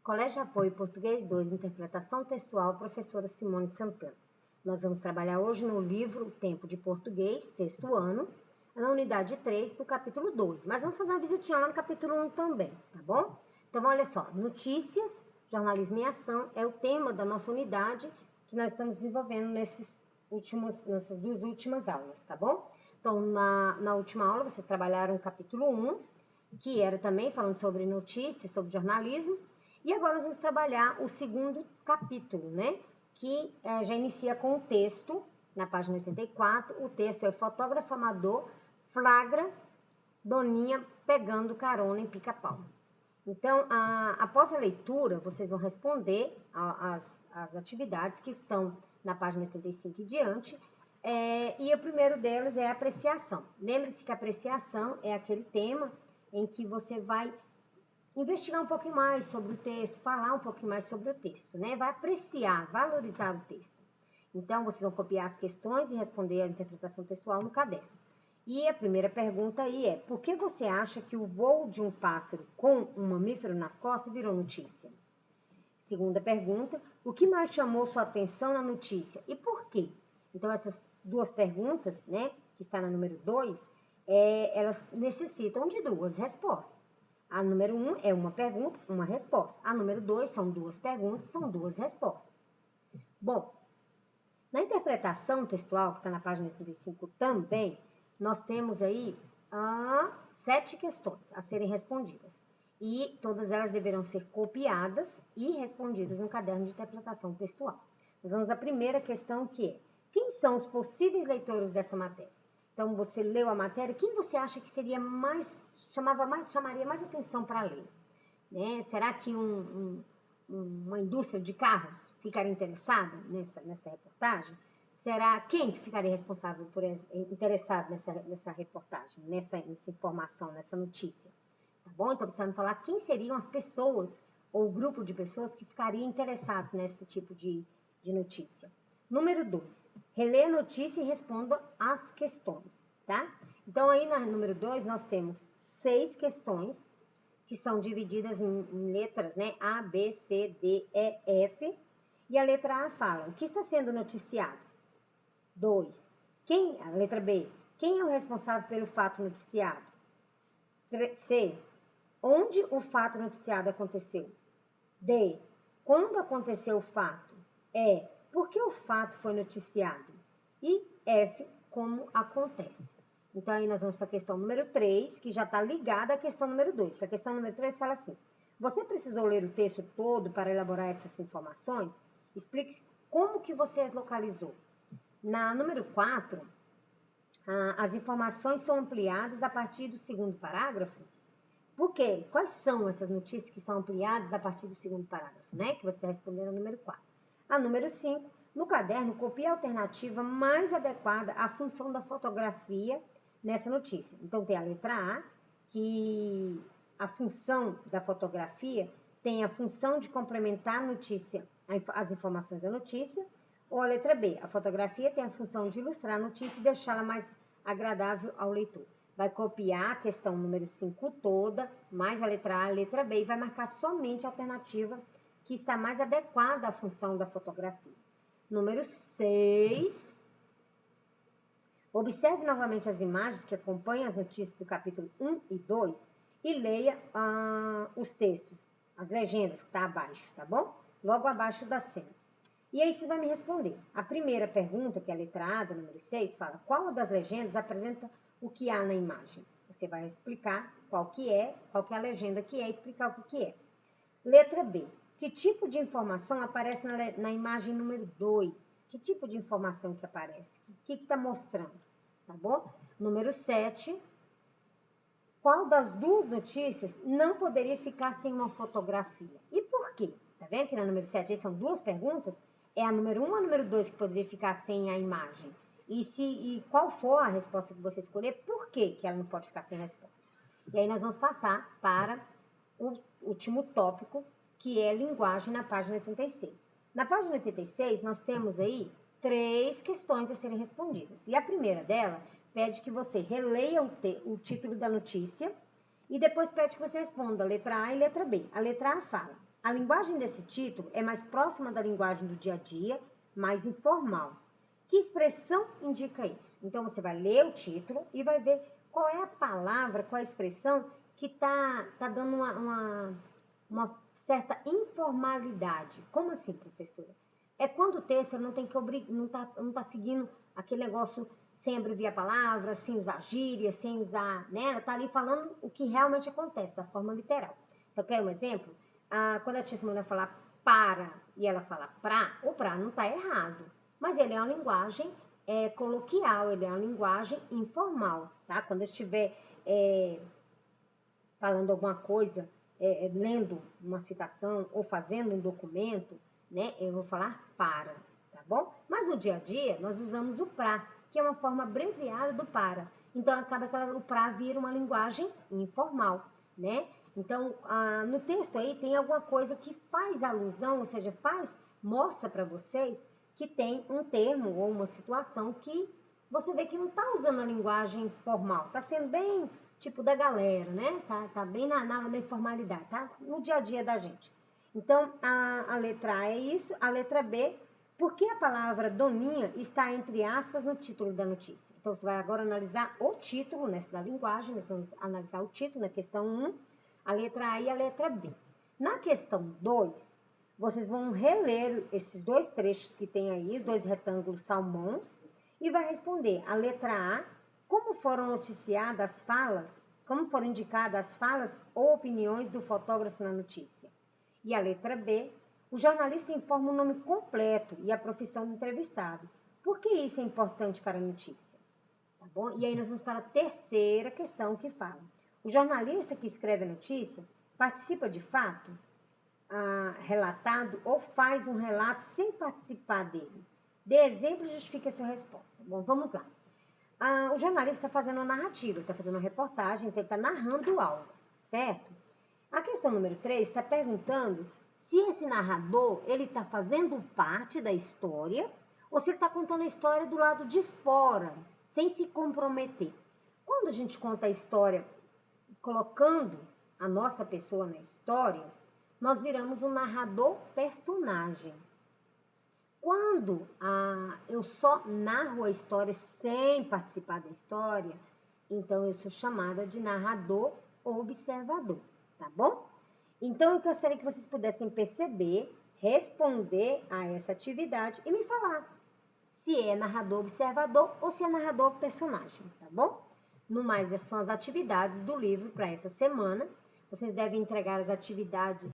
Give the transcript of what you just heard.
Colégio de Apoio Português 2, Interpretação Textual, professora Simone Santana. Nós vamos trabalhar hoje no livro Tempo de Português, sexto ano, na unidade 3, no capítulo 2. Mas vamos fazer uma visitinha lá no capítulo 1 também, tá bom? Então, olha só, notícias, jornalismo em ação é o tema da nossa unidade que nós estamos desenvolvendo nessas duas últimas aulas, tá bom? Então, na última aula, vocês trabalharam o capítulo 1, que era também falando sobre notícias, sobre jornalismo. E agora nós vamos trabalhar o segundo capítulo, né? Que já inicia com o texto, na página 84. O texto é: fotógrafo amador flagra Doninha pegando carona em Pica-Pau. Então, após a leitura, vocês vão responder as atividades que estão na página 85 e diante. E o primeiro deles é a apreciação. Lembre-se que a apreciação é aquele tema em que você vai investigar um pouquinho mais sobre o texto, falar um pouquinho mais sobre o texto, né? Vai apreciar, valorizar o texto. Então, vocês vão copiar as questões e responder a interpretação textual no caderno. E a primeira pergunta aí é: por que você acha que o voo de um pássaro com um mamífero nas costas virou notícia? Segunda pergunta: o que mais chamou sua atenção na notícia e por quê? Então, essas duas perguntas, né, que está na número 2, elas necessitam de duas respostas. A número 1 é uma pergunta, uma resposta. A número 2 são duas perguntas, são duas respostas. Bom, na interpretação textual, que está na página 35 também, nós temos aí 7 questões a serem respondidas. E todas elas deverão ser copiadas e respondidas no caderno de interpretação textual. Nós vamos à primeira questão, que é: quem são os possíveis leitores dessa matéria? Então, você leu a matéria, quem você acha que seria chamaria mais atenção para ler? Né? Será que uma indústria de carros ficaria interessada nessa reportagem? Será quem que ficaria responsável interessado nessa reportagem, nessa informação, nessa notícia? Tá bom? Então, você vai me falar quem seriam as pessoas ou o grupo de pessoas que ficariam interessados nesse tipo de notícia. Número 2, releia a notícia e responda as questões, tá? Então, aí na número 2, nós temos 6 questões que são divididas em letras, né? A, B, C, D, E, F. E a letra A fala: o que está sendo noticiado? 2. A letra B: quem é o responsável pelo fato noticiado? C. Onde o fato noticiado aconteceu? D. Quando aconteceu o fato? E. Por que o fato foi noticiado? E F. Como acontece? Então, aí nós vamos para a questão número 3, que já está ligada à questão número 2. Que a questão número 3 fala assim: você precisou ler o texto todo para elaborar essas informações? Explique como que você as localizou. Na número 4, as informações são ampliadas a partir do segundo parágrafo. Por quê? Quais são essas notícias que são ampliadas a partir do segundo parágrafo, né? Que você está respondendo na número 4. A número 5, no caderno, copie a alternativa mais adequada à função da fotografia nessa notícia. Então, tem a letra A, que a função da fotografia tem a função de complementar a notícia, as informações da notícia. Ou a letra B, a fotografia tem a função de ilustrar a notícia e deixá-la mais agradável ao leitor. Vai copiar a questão número 5 toda, mais a letra A, a letra B, e vai marcar somente a alternativa que está mais adequada à função da fotografia. Número 6. Observe novamente as imagens que acompanham as notícias do capítulo 1 e 2 e leia os textos, as legendas que estão abaixo, tá bom? Logo abaixo das cenas. E aí você vai me responder. A primeira pergunta, que é a letra A, da número 6, fala: qual das legendas apresenta o que há na imagem? Você vai explicar qual que é a legenda que é, explicar o que é. Letra B. Que tipo de informação aparece na imagem número 2? Que tipo de informação que aparece? O que está mostrando? Tá bom? Número 7. Qual das duas notícias não poderia ficar sem uma fotografia? E por quê? Tá vendo que na número 7 aí são duas perguntas? É a número 1 ou a número 2 que poderia ficar sem a imagem? E qual for a resposta que você escolher, por que ela não pode ficar sem resposta? E aí nós vamos passar para o último tópico, que é linguagem, na página 86. Na página 86, nós temos aí 3 questões a serem respondidas. E a primeira dela pede que você releia o título da notícia e depois pede que você responda a letra A e letra B. A letra A fala: A linguagem desse título é mais próxima da linguagem do dia a dia, mais informal. Que expressão indica isso? Então, você vai ler o título e vai ver qual é a palavra, qual é a expressão que está dando uma certa informalidade. Como assim, professora? É quando o texto não tem que não tá seguindo aquele negócio sem abreviar palavras, sem usar gírias, sem usar, né? Ela está ali falando o que realmente acontece, da forma literal. Então, quer um exemplo? Quando a tia Simone falar para e ela fala pra, o pra não está errado. Mas ele é uma linguagem coloquial, ele é uma linguagem informal, tá? Quando eu estiver falando alguma coisa, lendo uma citação ou fazendo um documento, né? Eu vou falar para, tá bom? Mas no dia a dia, nós usamos o pra, que é uma forma abreviada do para. Então, acaba que o pra vira uma linguagem informal, né? Então, no texto aí tem alguma coisa que faz alusão, ou seja, mostra para vocês que tem um termo ou uma situação que você vê que não está usando a linguagem formal, está sendo bem tipo da galera, né? Tá bem na informalidade, tá? No dia a dia da gente. Então, a letra A é isso, a letra B, por que a palavra doninha está entre aspas no título da notícia? Então, você vai agora analisar o título, nessa da linguagem, nós vamos analisar o título na questão 1, a letra A e a letra B. Na questão 2, vocês vão reler esses dois trechos que tem aí, os dois retângulos salmões, e vai responder a letra A, como foram noticiadas as falas, como foram indicadas as falas ou opiniões do fotógrafo na notícia. E a letra B, o jornalista informa o nome completo e a profissão do entrevistado. Por que isso é importante para a notícia? Tá bom? E aí nós vamos para a terceira questão que fala. O jornalista que escreve a notícia participa de fato? Relatado ou faz um relato sem participar dele? Dê exemplo e justifique a sua resposta. Bom, vamos lá. O jornalista está fazendo uma narrativa, está fazendo uma reportagem, então ele está narrando algo, certo? A questão número 3 está perguntando se esse narrador ele está fazendo parte da história ou se ele está contando a história do lado de fora, sem se comprometer. Quando a gente conta a história colocando a nossa pessoa na história, nós viramos um narrador personagem. Quando eu só narro a história sem participar da história, então eu sou chamada de narrador observador, tá bom? Então eu gostaria que vocês pudessem perceber, responder a essa atividade e me falar se é narrador observador ou se é narrador personagem, tá bom? No mais, essas são as atividades do livro para essa semana. Vocês devem entregar as atividades